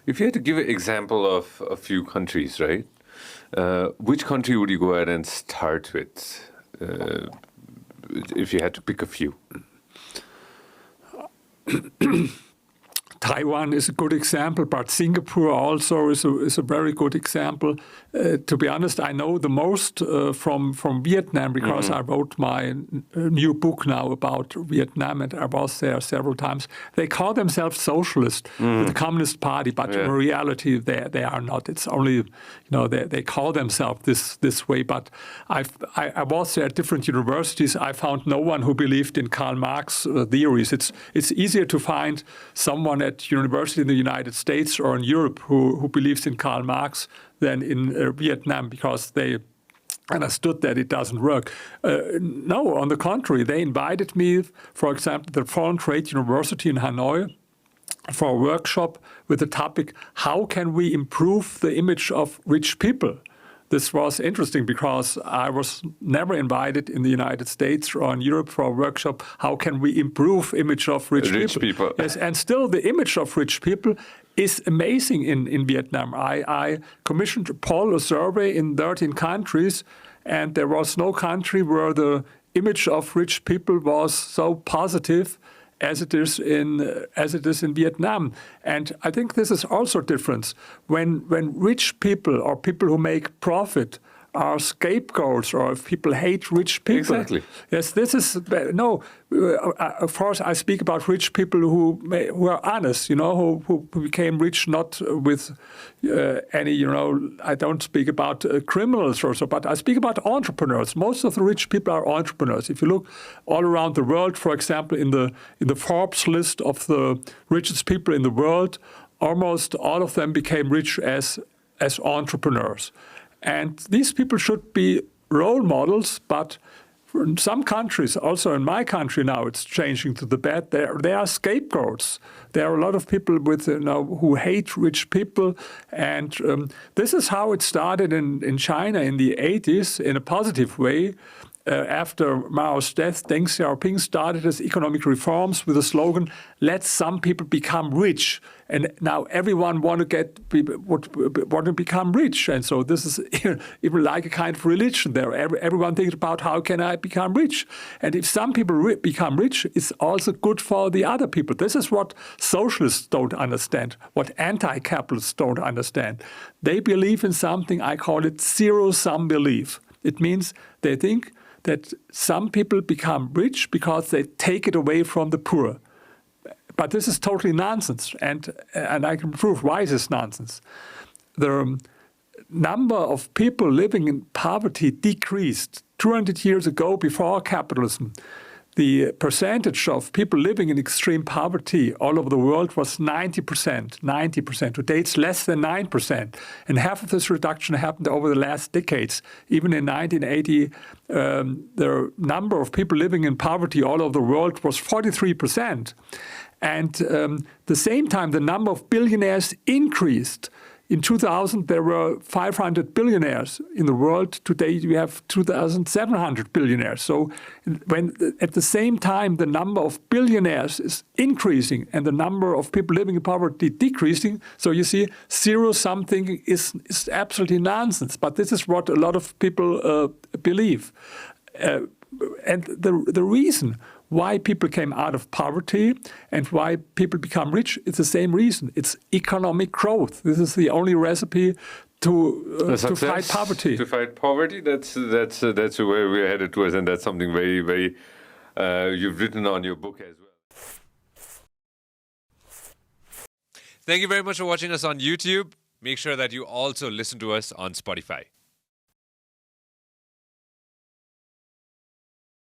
If you had to give an example of a few countries, right? Which country would you go ahead and start with, if you had to pick a few? Taiwan is a good example, but Singapore also is a very good example. To be honest, I know the most from Vietnam because I wrote my new book now about Vietnam, and I was there several times. They call themselves socialist, the Communist Party, but in reality they are not. It's only, they call themselves this way. But I was there at different universities. I found no one who believed in Karl Marx theories. It's easier to find someone at university in the United States or in Europe who believes in Karl Marx than in Vietnam, because they understood that it doesn't work. No, on the contrary, they invited me, for example, the Foreign Trade University in Hanoi, for a workshop with the topic, how can we improve the image of rich people? This was interesting because I was never invited in the United States or in Europe for a workshop. How can we improve image of rich people? Yes, and still the image of rich people is amazing in Vietnam. I commissioned a poll, a survey in 13 countries, and there was no country where the image of rich people was so positive as it is in Vietnam. And I think this is also a difference. When rich people or people who make profit are scapegoats, or if people hate rich people. Exactly. Yes, this is, no, of course I speak about rich people who are honest, who became rich not with any, I don't speak about criminals or so, but I speak about entrepreneurs. Most of the rich people are entrepreneurs. If you look all around the world, for example, in the Forbes list of the richest people in the world, almost all of them became rich as entrepreneurs. And these people should be role models, but in some countries, also in my country now, it's changing to the bad. They are scapegoats. There are a lot of people who hate rich people, and this is how it started in China in the 80s in a positive way. After Mao's death, Deng Xiaoping started his economic reforms with the slogan, let some people become rich. And now everyone want to become rich. And so this is even like a kind of religion there. Everyone thinks about how can I become rich. And if some people become rich, it's also good for the other people. This is what socialists don't understand, what anti-capitalists don't understand. They believe in something, I call it zero-sum belief. It means they think that some people become rich because they take it away from the poor. But this is totally nonsense, and I can prove why this is nonsense. The number of people living in poverty decreased 200 years ago before capitalism. The percentage of people living in extreme poverty all over the world was 90%. 90%. Today it's less than 9%. And half of this reduction happened over the last decades. Even in 1980, the number of people living in poverty all over the world was 43%. And the same time, the number of billionaires increased. In 2000, there were 500 billionaires in the world. Today, we have 2,700 billionaires. So when at the same time, the number of billionaires is increasing and the number of people living in poverty decreasing, so you see, zero-sum thinking is absolutely nonsense. But this is what a lot of people believe. And the reason why people came out of poverty and why people become rich, it's the same reason. It's economic growth. This is the only recipe to fight poverty. To fight poverty, that's where we're headed towards, and that's something very, very you've written on your book as well. Thank you very much for watching us on YouTube. Make sure that you also listen to us on Spotify.